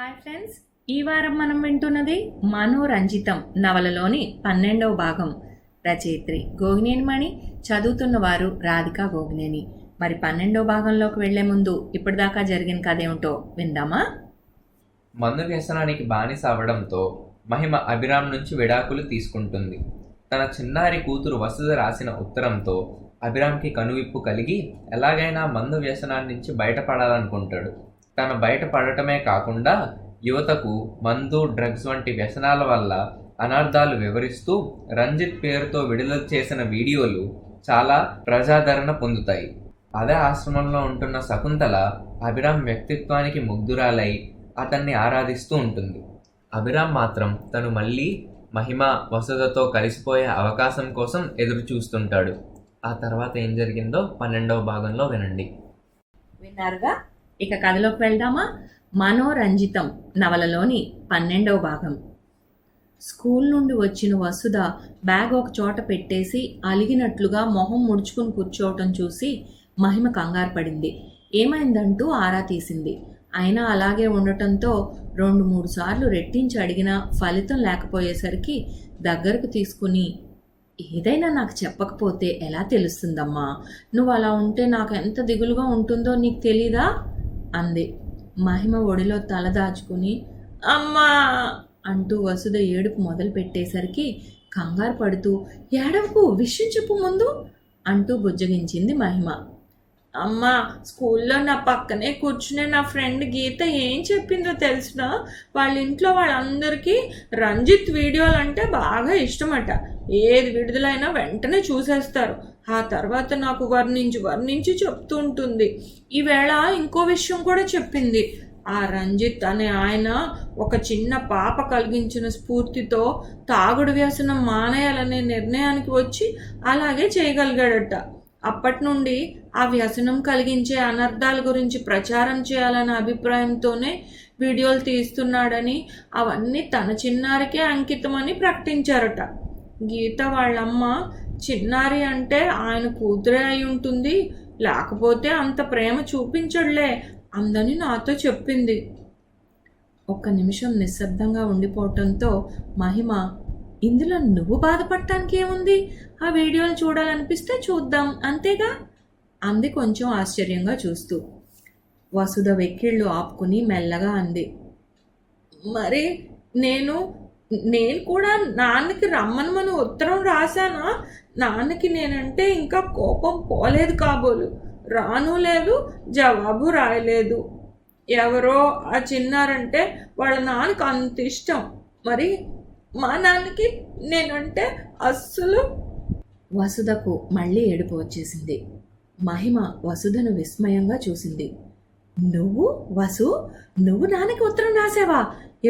Hi friends, ఈ వారం మనం వింటున్నది మనోరంజితం నవలలోని 12వ భాగం. రచయిత్రి గోగినేనిమణి, చదువుతున్న వారు రాధికా గోగినేని. మరి 12వ భాగంలోకి వెళ్లే ముందు ఇప్పటిదాకా జరిగిన కథ ఏమిటో విందామా? మందు వ్యసనానికి బానిస అవడంతో మహిమ అభిరామ్ నుంచి విడాకులు తీసుకుంటుంది. తన చిన్నారి కూతురు వసుధ రాసిన ఉత్తరంతో అభిరామ్కి కనువిప్పు కలిగి ఎలాగైనా మందు వ్యసనాన్ని నుంచి బయటపడాలనుకుంటాడు. తను బయటపడటమే కాకుండా యువతకు మందు, డ్రగ్స్ వంటి వ్యసనాల వల్ల అనర్థాలు వివరిస్తూ రంజిత్ పేరుతో విడుదల చేసిన వీడియోలు చాలా ప్రజాదరణ పొందుతాయి. అదే ఆశ్రమంలో ఉంటున్న శకుంతల అభిరామ్ వ్యక్తిత్వానికి ముగ్ధురాలై అతన్ని ఆరాధిస్తూ ఉంటుంది. అభిరామ్ మాత్రం తను మళ్ళీ మహిమ, వసుధతో కలిసిపోయే అవకాశం కోసం ఎదురు చూస్తుంటాడు. ఆ తర్వాత ఏం జరిగిందో 12వ భాగంలో వినండి. విన్నారుగా, ఇక కథలోకి వెళ్దామా? మనోరంజితం నవలలోని 12వ భాగం. స్కూల్ నుండి వచ్చిన వసుధ బ్యాగ్ ఒక చోట పెట్టేసి అలిగినట్లుగా మొహం ముడుచుకుని కూర్చోవటం చూసి మహిమ కంగారు పడింది. ఏమైందంటూ ఆరా తీసింది. అయినా అలాగే ఉండటంతో 2-3 సార్లు రెట్టించి అడిగినా ఫలితం లేకపోయేసరికి దగ్గరకు తీసుకుని, ఏదైనా నాకు చెప్పకపోతే ఎలా తెలుస్తుందమ్మా? నువ్వు అలా ఉంటే నాకు ఎంత దిగులుగా ఉంటుందో నీకు తెలీదా అంది. మహిమ ఒడిలో తల దాచుకుని అమ్మా అంటూ వసుధ ఏడుపు మొదలు పెట్టేసరికి కంగారు పడుతూ, ఏడవకు, విషయం చెప్పు ముందు అంటూ బుజ్జగించింది మహిమ. అమ్మా, స్కూల్లో నా పక్కనే కూర్చునే నా ఫ్రెండ్ గీత ఏం చెప్పిందో తెలిసినా, వాళ్ళ ఇంట్లో వాళ్ళందరికీ రంజిత్ వీడియోలు అంటే బాగా ఇష్టమట. ఏది విడుదలైనా వెంటనే చూసేస్తారు. ఆ తర్వాత నాకు వర్ణించి చెప్తూ ఉంటుంది. ఈవేళ ఇంకో విషయం కూడా చెప్పింది. ఆ రంజిత్ అనే ఆయన ఒక చిన్న పాప కలిగించిన స్ఫూర్తితో తాగుడు వ్యసనం మానేయాలనే నిర్ణయానికి వచ్చి అలాగే చేయగలిగాడట. అప్పటి నుండి ఆ వ్యసనం కలిగించే అనర్థాల గురించి ప్రచారం చేయాలనే అభిప్రాయంతోనే వీడియోలు తీస్తున్నాడని, అవన్నీ తన చిన్నారికే అంకితమని ప్రకటించారట. గీత వాళ్ళమ్మ, చిన్నారి అంటే ఆయన కూతురే అయి ఉంటుంది, లేకపోతే అంత ప్రేమ చూపించడులే అందని నాతో చెప్పింది. ఒక్క నిమిషం నిశ్శబ్దంగా ఉండిపోవటంతో మహిమ, ఇందులో నువ్వు బాధపడటానికి ఏముంది? ఆ వీడియోలు చూడాలనిపిస్తే చూద్దాం, అంతేగా అంది కొంచెం ఆశ్చర్యంగా చూస్తూ. వసుధ వెక్కిళ్ళు ఆపుకుని మెల్లగా అంది, మరి నేను కూడా నాన్నకి రమ్మనమని ఉత్తరం రాశానా? నాన్నకి నేనంటే ఇంకా కోపం పోలేదు కాబోలు. రాను లేదు, జవాబు రాయలేదు. ఎవరో ఆ చిన్నారంటే వాళ్ళ నాన్నకి అంత ఇష్టం. మరి మా నాన్నకి నేనంటే అస్సలు. వసుధకు మళ్ళీ ఏడుపు వచ్చేసింది. మహిమ వసుధను విస్మయంగా చూసింది. నువ్వు నాన్నకి ఉత్తరం రాసావా?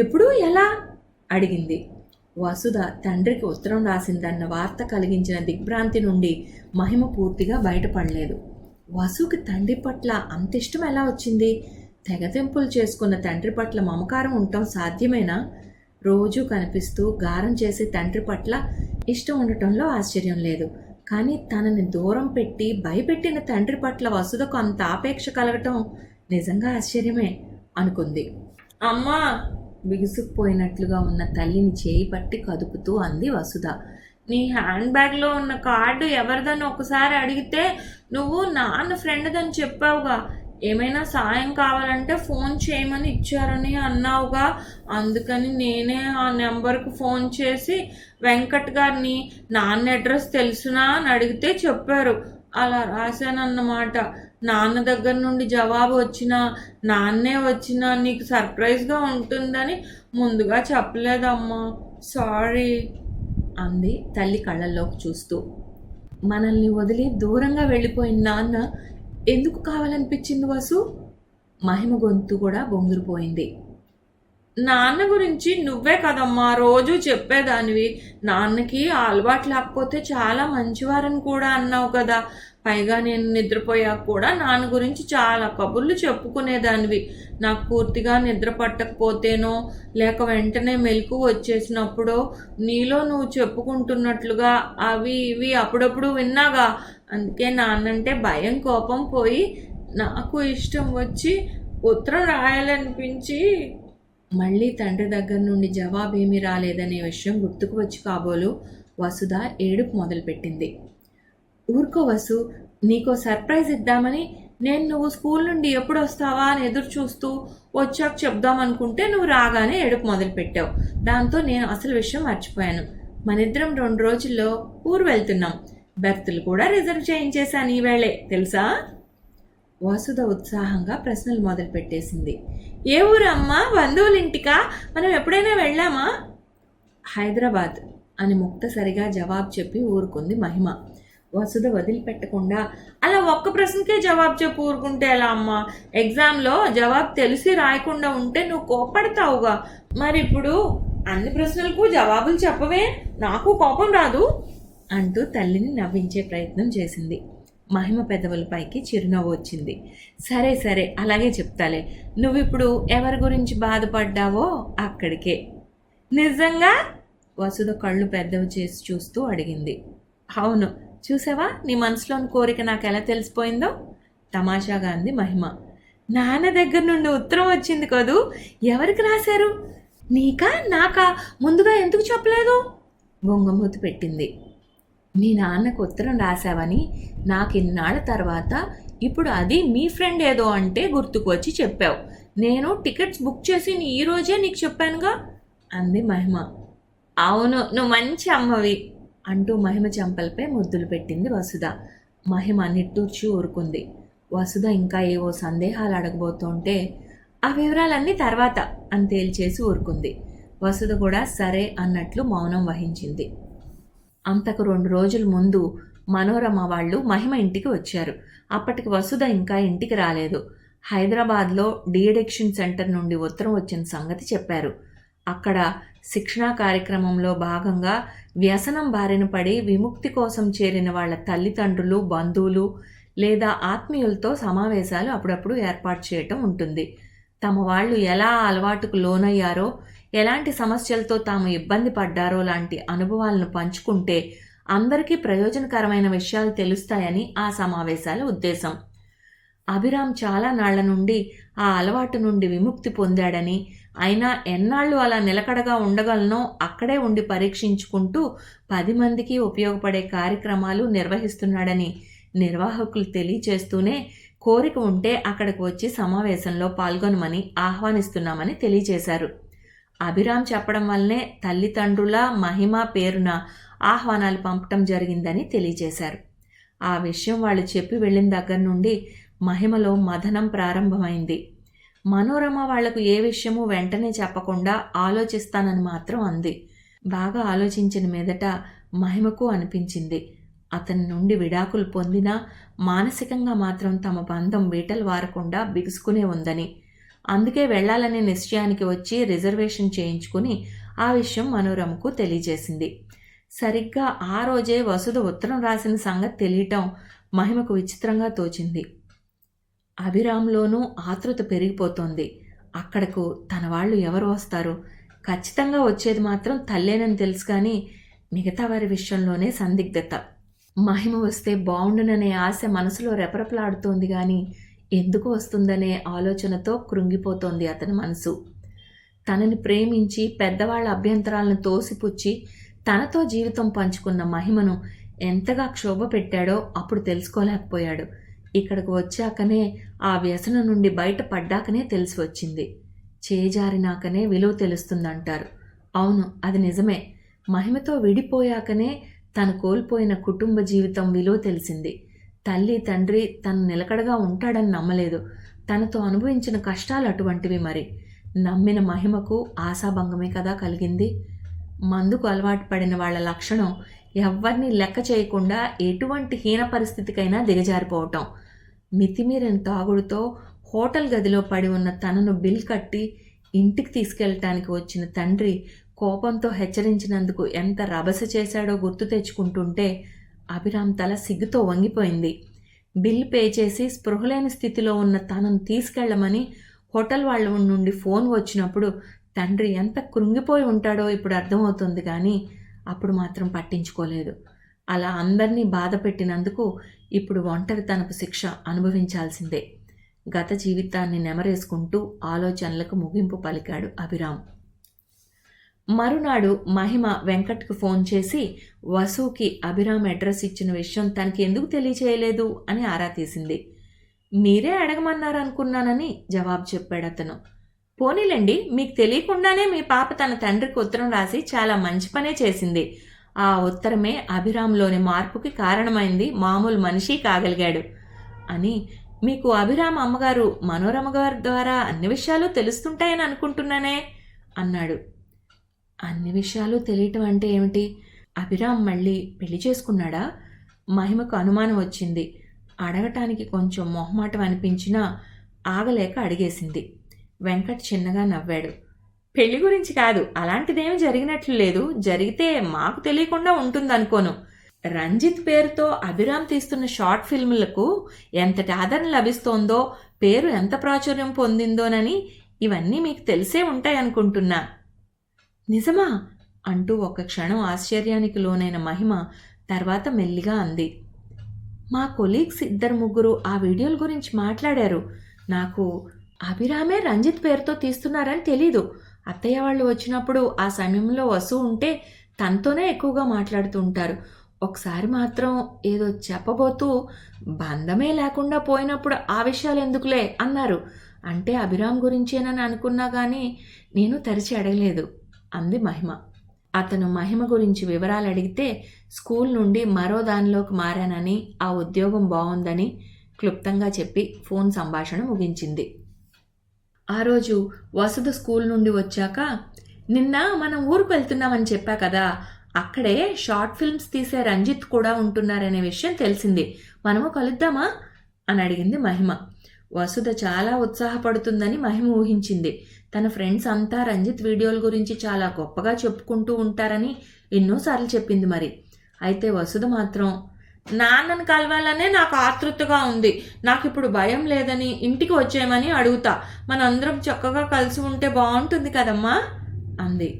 ఎప్పుడు, ఎలా అడిగింది. వసుధ తండ్రికి ఉత్తరం రాసిందన్న వార్త కలిగించిన దిగ్భ్రాంతి నుండి మహిమ పూర్తిగా బయటపడలేదు. వసుకి తండ్రి పట్ల అంత ఇష్టం ఎలా వచ్చింది? తెగతెంపులు చేసుకున్న తండ్రి పట్ల మమకారం ఉండటం సాధ్యమేనా? రోజూ కనిపిస్తూ గారం చేసే తండ్రి పట్ల ఇష్టం ఉండటంలో ఆశ్చర్యం లేదు. కానీ తనని దూరం పెట్టి భయపెట్టిన తండ్రి పట్ల వసుధకు అంత ఆపేక్ష కలగటం నిజంగా ఆశ్చర్యమే అనుకుంది. అమ్మా, బిగుసుకుపోయినట్లుగా ఉన్న తల్లిని చేయి పట్టి కదుపుతూ అంది వసుధ. నీ హ్యాండ్ బ్యాగ్లో ఉన్న కార్డు ఎవరిదని ఒకసారి అడిగితే నువ్వు నాన్న ఫ్రెండ్దని చెప్పావుగా. ఏమైనా సాయం కావాలంటే ఫోన్ చేయమని ఇచ్చారని అన్నావుగా. అందుకని నేనే ఆ నెంబర్కి ఫోన్ చేసి వెంకట్ గారిని నాన్న అడ్రస్ తెలుసునా అని అడిగితే చెప్పారు. అలా రాశానన్నమాట. నాన్న దగ్గర నుండి జవాబు వచ్చినా, నాన్నే వచ్చినా నీకు సర్ప్రైజ్గా ఉంటుందని ముందుగా చెప్పలేదమ్మా, సారీ అంది తల్లి కళ్ళల్లోకి చూస్తూ. మనల్ని వదిలి దూరంగా వెళ్ళిపోయిన నాన్న ఎందుకు కావాలనిపించింది వసు? మహిమ గొంతు కూడా బొంగురిపోయింది. నాన్న గురించి నువ్వే కదమ్మా రోజు చెప్పేదానివి. నాన్నకి ఆ అలవాటు లేకపోతే చాలా మంచివారని కూడా అన్నావు కదా. పైగా నేను నిద్రపోయాక కూడా నాన్న గురించి చాలా కబుర్లు చెప్పుకునేదానివి. నాకు పూర్తిగా నిద్ర పట్టకపోతేనో లేక వెంటనే మెలకు వచ్చేసినప్పుడో నీలో నువ్వు చెప్పుకుంటున్నట్లుగా అవి ఇవి అప్పుడప్పుడు విన్నాగా. అందుకే నాన్నంటే భయం, కోపం పోయి నాకు ఇష్టం వచ్చి ఉత్తరం రాయాలనిపించి మళ్ళీ తండ్రి దగ్గర నుండి జవాబేమీ రాలేదనే విషయం గుర్తుకు వచ్చి కాబోలు వసుధ ఏడుపు మొదలుపెట్టింది. ఊరుకో వసు, నీకో సర్ప్రైజ్ ఇద్దామని నేను నువ్వు స్కూల్ నుండి ఎప్పుడు వస్తావా అని ఎదురు చూస్తూ వచ్చాక చెప్దామనుకుంటే నువ్వు రాగానే ఏడుపు మొదలుపెట్టావు. దాంతో నేను అసలు విషయం మర్చిపోయాను. మనిద్దరం 2 రోజుల్లో ఊరు వెళ్తున్నాం. బెర్తులు కూడా రిజర్వ్ చేయించేశాను ఈవేళే, తెలుసా? వసుధ ఉత్సాహంగా ప్రశ్నలు మొదలుపెట్టేసింది. ఏ ఊరు అమ్మా? బంధువులింటికా? మనం ఎప్పుడైనా వెళ్ళామా? హైదరాబాద్ అని ముక్తసరిగా జవాబు చెప్పి ఊరుకుంది మహిమ. వసుధ వదిలిపెట్టకుండా, అలా ఒక్క ప్రశ్నకే జవాబు చెప్పి ఊరుకుంటే ఎలా అమ్మా? ఎగ్జామ్లో జవాబు తెలిసి రాయకుండా ఉంటే నువ్వు కోప్పడతావుగా. మరి ఇప్పుడు అన్ని ప్రశ్నలకు జవాబులు చెప్పవే, నాకు కోపం రాదు అంటూ తల్లిని నవ్వించే ప్రయత్నం చేసింది. మహిమ పెదవులపైకి చిరునవ్వు వచ్చింది. సరే సరే, అలాగే చెప్తాలే. నువ్విప్పుడు ఎవరి గురించి బాధపడ్డావో అక్కడికే. నిజంగా? వసుధ కళ్ళు పెద్దవి చేసి చూస్తూ అడిగింది. అవును, చూసావా నీ మనసులోని కోరిక నాకు ఎలా తెలిసిపోయిందో? తమాషాగా అంది మహిమ. నాన్న దగ్గర నుండి ఉత్తరం వచ్చింది కదూ, ఎవరికి రాశారు? నీకా నాకా? ముందుగా ఎందుకు చెప్పలేదు? బొంగమూతి పెట్టింది. మీ నాన్నకు ఉత్తరం రాశావని నాకు ఇన్నాళ్ళ తర్వాత ఇప్పుడు అది మీ ఫ్రెండ్ ఏదో అంటే గుర్తుకు వచ్చి చెప్పావు. నేను టికెట్స్ బుక్ చేసి ఈరోజే నీకు చెప్పానుగా అంది మహిమ. అవును, నువ్వు మంచి అమ్మవి అంటూ మహిమ చెంపలపై ముద్దులు పెట్టింది వసుధ. మహిమ నిట్టూర్చి ఊరుకుంది. వసుధ ఇంకా ఏవో సందేహాలు అడగబోతుంటే ఆ వివరాలన్నీ తర్వాత అని తేల్చేసి ఊరుకుంది. వసుధ కూడా సరే అన్నట్లు మౌనం వహించింది. అంతకు 2 రోజుల ముందు మనోరమ వాళ్ళు మహిమ ఇంటికి వచ్చారు. అప్పటికి వసుధ ఇంకా ఇంటికి రాలేదు. హైదరాబాద్లో డీఅడిక్షన్ సెంటర్ నుండి ఉత్తరం వచ్చిన సంగతి చెప్పారు. అక్కడ శిక్షణా కార్యక్రమంలో భాగంగా వ్యసనం బారిన పడి విముక్తి కోసం చేరిన వాళ్ళ తల్లిదండ్రులు, బంధువులు లేదా ఆత్మీయులతో సమావేశాలు అప్పుడప్పుడు ఏర్పాటు చేయటం ఉంటుంది. తమ వాళ్ళు ఎలా అలవాటుకు లోనయ్యారో, ఎలాంటి సమస్యలతో తాము ఇబ్బంది పడ్డారో లాంటి అనుభవాలను పంచుకుంటే అందరికీ ప్రయోజనకరమైన విషయాలు తెలుస్తాయని ఆ సమావేశాల ఉద్దేశం. అభిరామ్ చాలా నాళ్ల నుండి ఆ అలవాటు నుండి విముక్తి పొందాడని, అయినా ఎన్నాళ్ళు అలా నిలకడగా ఉండగలనో అక్కడే ఉండి పరీక్షించుకుంటూ 10 మందికి ఉపయోగపడే కార్యక్రమాలు నిర్వహిస్తున్నాడని నిర్వాహకులు తెలియచేస్తూనే కోరిక ఉంటే అక్కడికి వచ్చి సమావేశంలో పాల్గొనమని ఆహ్వానిస్తున్నామని తెలియచేశారు. అభిరామ్ చెప్పడం వల్లనే తల్లిదండ్రుల మహిమ పేరున ఆహ్వానాలు పంపటం జరిగిందని తెలియచేశారు. ఆ విషయం వాళ్ళు చెప్పి వెళ్ళిన దగ్గర నుండి మహిమలో మథనం ప్రారంభమైంది. మనోరమ వాళ్లకు ఏ విషయమూ వెంటనే చెప్పకుండా ఆలోచిస్తానని మాత్రం అంది. బాగా ఆలోచించిన మీదట మహిమకు అనిపించింది అతని నుండి విడాకులు పొందినా మానసికంగా మాత్రం తమ బంధం బీటలు వారకుండా బిగుసుకునే ఉందని. అందుకే వెళ్లాలనే నిశ్చయానికి వచ్చి రిజర్వేషన్ చేయించుకుని ఆ విషయం మనోరమకు తెలియజేసింది. సరిగ్గా ఆ రోజే వసుధ ఉత్తరం రాసిన సంగతి తెలియటం మహిమకు విచిత్రంగా తోచింది. అభిరామ్లోనూ ఆతృత పెరిగిపోతోంది. అక్కడకు తన వాళ్ళు ఎవరు వస్తారు? ఖచ్చితంగా వచ్చేది మాత్రం తల్లేనని తెలుసు, కానీ మిగతా వారి విషయంలోనే సందిగ్ధత. మహిమ వస్తే బావుండుననే ఆశ మనసులో రెపరెపలాడుతోంది, కానీ ఎందుకు వస్తుందనే ఆలోచనతో కృంగిపోతోంది అతని మనసు. తనని ప్రేమించి పెద్దవాళ్ల అభ్యంతరాలను తోసిపుచ్చి తనతో జీవితం పంచుకున్న మహిమను ఎంతగా క్షోభ పెట్టాడో అప్పుడు తెలుసుకోలేకపోయాడు. ఇక్కడికి వచ్చాకనే, ఆ వ్యసనం నుండి బయటపడ్డాకనే తెలిసి వచ్చింది. చేజారినాకనే విలువ తెలుస్తుందంటారు. అవును, అది నిజమే. మహిమతో విడిపోయాకనే తను కోల్పోయిన కుటుంబ జీవితం విలువ తెలిసింది. తల్లి తండ్రి తను నిలకడగా ఉంటాడని నమ్మలేదు. తనతో అనుభవించిన కష్టాలు అటువంటివి. మరి నమ్మిన మహిమకు ఆశాభంగమే కదా కలిగింది. మందుకు అలవాటు పడిన వాళ్ల లక్షణం ఎవ్వరినీ లెక్క చేయకుండా ఎటువంటి హీన పరిస్థితికైనా దిగజారిపోవటం. మితిమీరిన తాగుడుతో హోటల్ గదిలో పడి ఉన్న తనను బిల్ కట్టి ఇంటికి తీసుకెళ్ళటానికి వచ్చిన తండ్రి కోపంతో హెచ్చరించినందుకు ఎంత రభస చేశాడో గుర్తు తెచ్చుకుంటుంటే అభిరామ్ తల సిగ్గుతో వంగిపోయింది. బిల్ పే చేసి స్పృహలేని స్థితిలో ఉన్న తనను తీసుకెళ్లమని హోటల్ వాళ్ళ నుండి ఫోన్ వచ్చినప్పుడు తండ్రి ఎంత కృంగిపోయి ఉంటాడో ఇప్పుడు అర్థమవుతుంది, కానీ అప్పుడు మాత్రం పట్టించుకోలేదు. అలా అందరినీ బాధ పెట్టినందుకు ఇప్పుడు ఒంటరి తనపు శిక్ష అనుభవించాల్సిందే. గత జీవితాన్ని నెమరేసుకుంటూ ఆలోచనలకు ముగింపు పలికాడు అభిరామ్. మరునాడు మహిమ వెంకట్కు ఫోన్ చేసి వసుకి అభిరామ్ అడ్రస్ ఇచ్చిన విషయం తనకి ఎందుకు తెలియచేయలేదు అని ఆరా తీసింది. మీరే అడగమన్నారనుకున్నానని జవాబు చెప్పాడు అతను. పోనీలేండి, మీకు తెలియకుండానే మీ పాప తన తండ్రికి ఉత్తరం రాసి చాలా మంచి పనే చేసింది. ఆ ఉత్తరమే అభిరామ్లోని మార్పుకి కారణమైంది. మామూలు మనిషి కాగలిగాడు అని. మీకు అభిరామ్ అమ్మగారు మనోరమ గారి ద్వారా అన్ని విషయాలు తెలుస్తుంటాయని అనుకుంటున్నానే అన్నాడు. అన్ని విషయాలు తెలియటం అంటే ఏమిటి? అభిరామ్ మళ్ళీ పెళ్లి చేసుకున్నాడా? మహిమకు అనుమానం వచ్చింది. అడగటానికి కొంచెం మొహమాటం అనిపించినా ఆగలేక అడిగేసింది. వెంకట్ చిన్నగా నవ్వాడు. పెళ్లి గురించి కాదు, అలాంటిదేమీ జరిగినట్లు లేదు. జరిగితే మాకు తెలియకుండా ఉంటుందనుకోను. రంజిత్ పేరుతో అభిరామ్ తీస్తున్న షార్ట్ ఫిల్ములకు ఎంతటి ఆదరణ లభిస్తోందో, పేరు ఎంత ప్రాచుర్యం పొందిందోనని ఇవన్నీ మీకు తెలిసే ఉంటాయనుకుంటున్నా. నిజమా అంటూ ఒక క్షణం ఆశ్చర్యానికి లోనైన మహిమ తర్వాత మెల్లిగా అంది. మా కొలీగ్స్ 2-3 ఆ వీడియోల గురించి మాట్లాడారు. నాకు అభిరామే రంజిత్ పేరుతో తీస్తున్నారని తెలీదు. అత్తయ్య వాళ్ళు వచ్చినప్పుడు ఆ సమయంలో వసు ఉంటే తనతోనే ఎక్కువగా మాట్లాడుతూ ఉంటారు. ఒకసారి మాత్రం ఏదో చెప్పబోతూ బంధమే లేకుండా పోయినప్పుడు ఆ విషయాలు ఎందుకులే అన్నారు. అంటే అభిరామ్ గురించేనని అనుకున్నా కానీ నేను తరిచి అడగలేదు అంది మహిమ. అతను మహిమ గురించి వివరాలు అడిగితే స్కూల్ నుండి మరో దానిలోకి మారానని, ఆ ఉద్యోగం బాగుందని క్లుప్తంగా చెప్పి ఫోన్ సంభాషణ ముగించింది. ఆ రోజు వసుధ స్కూల్ నుండి వచ్చాక, నిన్న మనం ఊరుకు వెళ్తున్నామని చెప్పా కదా, అక్కడే షార్ట్ ఫిల్మ్స్ తీసే రంజిత్ కూడా ఉంటున్నారనే విషయం తెలిసింది. మనము కలుద్దామా అని అడిగింది మహిమ. వసుధ చాలా ఉత్సాహపడుతుందని మహిమ ఊహించింది. తన ఫ్రెండ్స్ అంతా రంజిత్ వీడియోల గురించి చాలా గొప్పగా చెప్పుకుంటూ ఉంటారని ఎన్నోసార్లు చెప్పింది. మరి అయితే వసుధ మాత్రం, నాన్నను కలవాలనే నాకు ఆతృతగా ఉంది. నాకు ఇప్పుడు భయం లేదని ఇంటికి వచ్చేయమని అడుగుతా. మనందరం చక్కగా కలిసి ఉంటే బాగుంటుంది కదమ్మా అంది.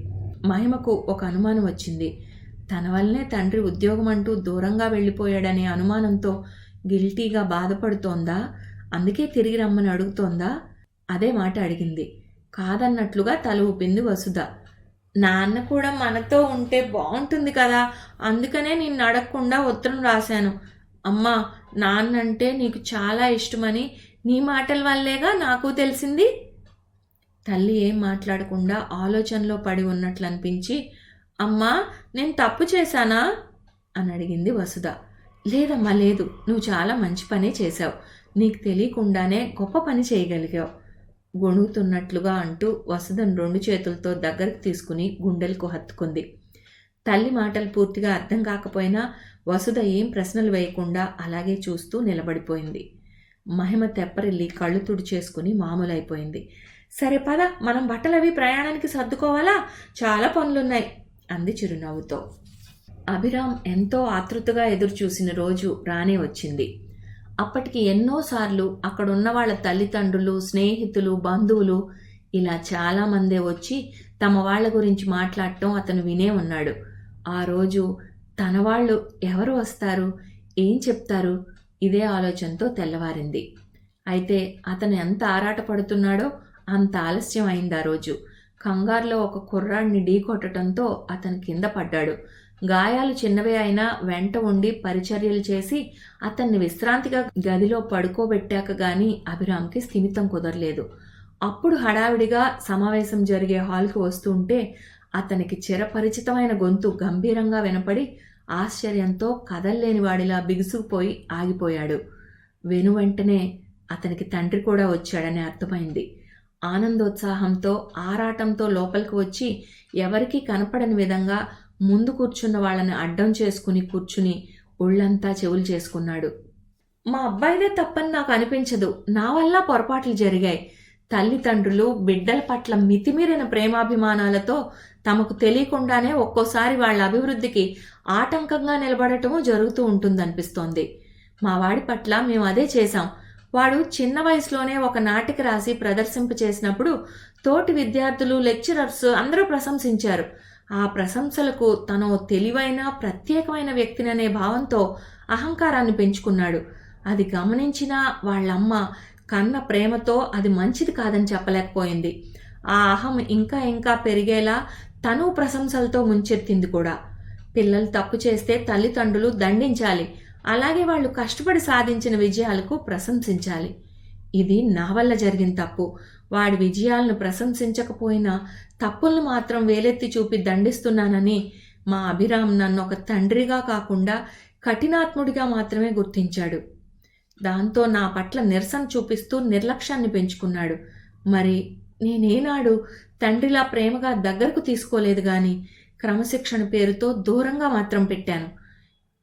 మహిమకు ఒక అనుమానం వచ్చింది. తన వల్లనే తండ్రి ఉద్యోగం అంటూ దూరంగా వెళ్ళిపోయాడనే అనుమానంతో గిల్టీగా బాధపడుతోందా? అందుకే తిరిగి రమ్మని అడుగుతోందా? అదే మాట అడిగింది. కాదన్నట్లుగా తల ఊపింది వసుధ. నాన్న కూడా మనతో ఉంటే బాగుంటుంది కదా, అందుకనే నిన్ను అడగకుండా ఉత్తరం రాశాను. అమ్మా, నాన్నంటే నీకు చాలా ఇష్టమని నీ మాటల వల్లేగా నాకు తెలిసింది. తల్లి ఏం మాట్లాడకుండా ఆలోచనలో పడి ఉన్నట్లు అనిపించి, అమ్మా నేను తప్పు చేశానా అని అడిగింది వసుధ. లేదమ్మా లేదు, నువ్వు చాలా మంచి పనే చేశావు. నీకు తెలియకుండానే గొప్ప పని చేయగలిగావు గొణుగుతున్నట్లుగా అంటూ వసుధను 2 చేతులతో దగ్గరకు తీసుకుని గుండెలకు హత్తుకుంది. తల్లి మాటలు పూర్తిగా అర్థం కాకపోయినా వసుధ ఏం ప్రశ్నలు వేయకుండా అలాగే చూస్తూ నిలబడిపోయింది. మహిమ తెప్పరిల్లి కళ్ళు తుడిచేసుకుని మామూలైపోయింది. సరే పద, మనం బట్టలవి ప్రయాణానికి సర్దుకోవాలా, చాలా పనులున్నాయి అంది చిరునవ్వుతో. అభిరామ్ ఎంతో ఆతృతగా ఎదురుచూసిన రోజు రానే వచ్చింది. అప్పటికి ఎన్నోసార్లు అక్కడున్న వాళ్ళ తల్లిదండ్రులు, స్నేహితులు, బంధువులు ఇలా చాలామందే వచ్చి తమ వాళ్ళ గురించి మాట్లాడటం అతను వినే ఉన్నాడు. ఆ రోజు తన వాళ్ళు ఎవరు వస్తారు, ఏం చెప్తారు, ఇదే ఆలోచనతో తెల్లవారింది. అయితే అతను ఎంత ఆరాటపడుతున్నాడో అంత ఆలస్యం అయింది. ఆ రోజు కంగారులో ఒక కుర్రాడిని ఢీకొట్టడంతో అతను కింద పడ్డాడు. గాయాలు చిన్నవే అయినా వెంట ఉండి పరిచర్యలు చేసి అతన్ని విశ్రాంతిగా గదిలో పడుకోబెట్టాక గాని అభిరామ్కి స్థిమితం కుదరలేదు. అప్పుడు హడావిడిగా సమావేశం జరిగే హాల్కి వస్తుంటే అతనికి చిరపరిచితమైన గొంతు గంభీరంగా వినపడి ఆశ్చర్యంతో కదల్లేని వాడిలా బిగుసుకుపోయి ఆగిపోయాడు. వెనువెంటనే అతనికి తండ్రి కూడా వచ్చాడని అర్థమైంది. ఆనందోత్సాహంతో ఆరాటంతో లోపలికి వచ్చి ఎవరికీ కనపడని విధంగా ముందు కూర్చున్న వాళ్ళని అడ్డం చేసుకుని కూర్చుని ఒళ్ళంతా చెవులు చేసుకున్నాడు. మా అబ్బాయిదే తప్పని నాకు అనిపించదు. నా వల్ల పొరపాట్లు జరిగాయి. తల్లిదండ్రులు బిడ్డల పట్ల మితిమీరిన ప్రేమాభిమానాలతో తమకు తెలియకుండానే ఒక్కోసారి వాళ్ళ అభివృద్ధికి ఆటంకంగా నిలబడటము జరుగుతూ ఉంటుందనిపిస్తోంది. మా వాడి పట్ల మేము అదే చేశాం. వాడు చిన్న వయసులోనే ఒక నాటిక రాసి ప్రదర్శింప చేసినప్పుడు తోటి విద్యార్థులు, లెక్చరర్స్ అందరూ ప్రశంసించారు. ఆ ప్రశంసలకు తను తెలివైన ప్రత్యేకమైన వ్యక్తిననే భావంతో అహంకారాన్ని పెంచుకున్నాడు. అది గమనించిన వాళ్ళమ్మ కన్న ప్రేమతో అది మంచిది కాదని చెప్పలేకపోయింది. ఆ అహం ఇంకా ఇంకా పెరిగేలా తను ప్రశంసలతో ముంచెత్తింది కూడా. పిల్లలు తప్పు చేస్తే తల్లిదండ్రులు దండించాలి, అలాగే వాళ్ళు కష్టపడి సాధించిన విజయాలకు ప్రశంసించాలి. ఇది నా వల్ల జరిగిన తప్పు. వాడి విజయాలను ప్రశంసించకపోయినా తప్పులను మాత్రం వేలెత్తి చూపి దండిస్తున్నానని మా అభిరామ్ నన్ను ఒక తండ్రిగా కాకుండా కఠినాత్ముడిగా మాత్రమే గుర్తించాడు. దాంతో నా పట్ల నిరసన చూపిస్తూ నిర్లక్ష్యాన్ని పెంచుకున్నాడు. మరి నేనేనాడు తండ్రిలా ప్రేమగా దగ్గరకు తీసుకోలేదు గాని క్రమశిక్షణ పేరుతో దూరంగా మాత్రం పెట్టాను.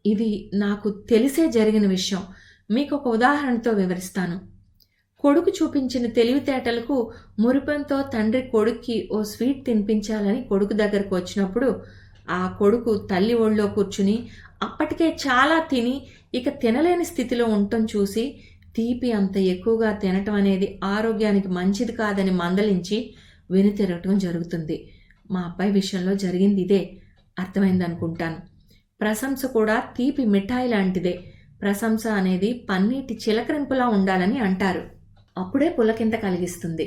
ఇది నాకు తెలిసే జరిగిన విషయం. మీకు ఒక ఉదాహరణతో వివరిస్తాను. కొడుకు చూపించిన తెలివితేటలకు మురిపెంతో తండ్రి కొడుక్కి ఓ స్వీట్ తినిపించాలని కొడుకు దగ్గరకు వచ్చినప్పుడు ఆ కొడుకు తల్లి ఒళ్ళో కూర్చుని అప్పటికే చాలా తిని ఇక తినలేని స్థితిలో ఉండటం చూసి తీపి అంత ఎక్కువగా తినటం అనేది ఆరోగ్యానికి మంచిది కాదని మందలించి వెనుతిరగటం జరుగుతుంది. మా అబ్బాయి విషయంలో జరిగింది ఇదే. అర్థమైందనుకుంటాను. ప్రశంస కూడా తీపి మిఠాయి లాంటిదే. ప్రశంస అనేది పన్నీటి చిలకరింపులా ఉండాలని అంటారు. అప్పుడే పులకింత కలిగిస్తుంది.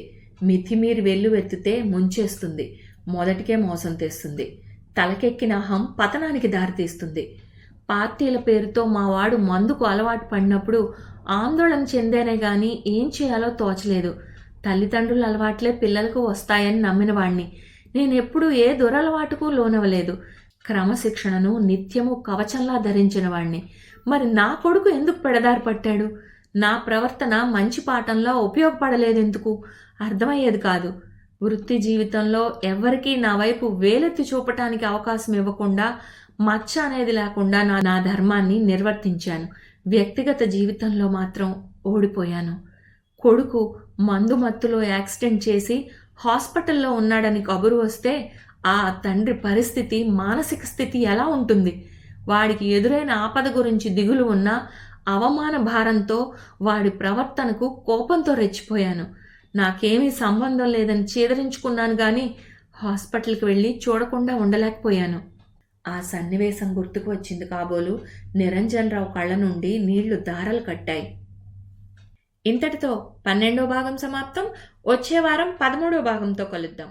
మితిమీరి వెల్లువెత్తితే ముంచేస్తుంది. మొదటికే మోసం తెస్తుంది. తలకెక్కిన అహం పతనానికి దారితీస్తుంది. పార్టీల పేరుతో మా వాడు మందుకు అలవాటు పడినప్పుడు ఆందోళన చెందేనే గాని ఏం చేయాలో తోచలేదు. తల్లిదండ్రుల అలవాట్లే పిల్లలకు వస్తాయని నమ్మిన వాణ్ణి. నేనెప్పుడూ ఏ దురలవాటుకు లోనవలేదు. క్రమశిక్షణను నిత్యము కవచంలా ధరించిన వాణ్ణి. మరి నా కొడుకు ఎందుకు పెడదారి పట్టాడు? నా ప్రవర్తన మంచి పాఠంలో ఉపయోగపడలేదెందుకు? అర్థమయ్యేది కాదు. వృత్తి జీవితంలో ఎవ్వరికీ నా వైపు వేలెత్తి చూపటానికి అవకాశం ఇవ్వకుండా, మచ్చ అనేది లేకుండా నా ధర్మాన్ని నిర్వర్తించాను. వ్యక్తిగత జీవితంలో మాత్రం ఓడిపోయాను. కొడుకు మందు మత్తులో యాక్సిడెంట్ చేసి హాస్పిటల్లో ఉన్నాడని కబురు వస్తే ఆ తండ్రి పరిస్థితి, మానసిక స్థితి ఎలా ఉంటుంది? వాడికి ఎదురైన ఆపద గురించి దిగులు ఉన్నా అవమాన భారంతో వాడి ప్రవర్తనకు కోపంతో రెచ్చిపోయాను. నాకేమీ సంబంధం లేదని చీదరించుకున్నాను కానీ హాస్పిటల్కి వెళ్ళి చూడకుండా ఉండలేకపోయాను. ఆ సన్నివేశం గుర్తుకు వచ్చింది కాబోలు నిరంజన్ రావు కళ్ళ నుండి నీళ్లు దారలు కట్టాయి. ఇంతటితో 12వ భాగం సమాప్తం. వచ్చే వారం 13వ భాగంతో కలుద్దాం.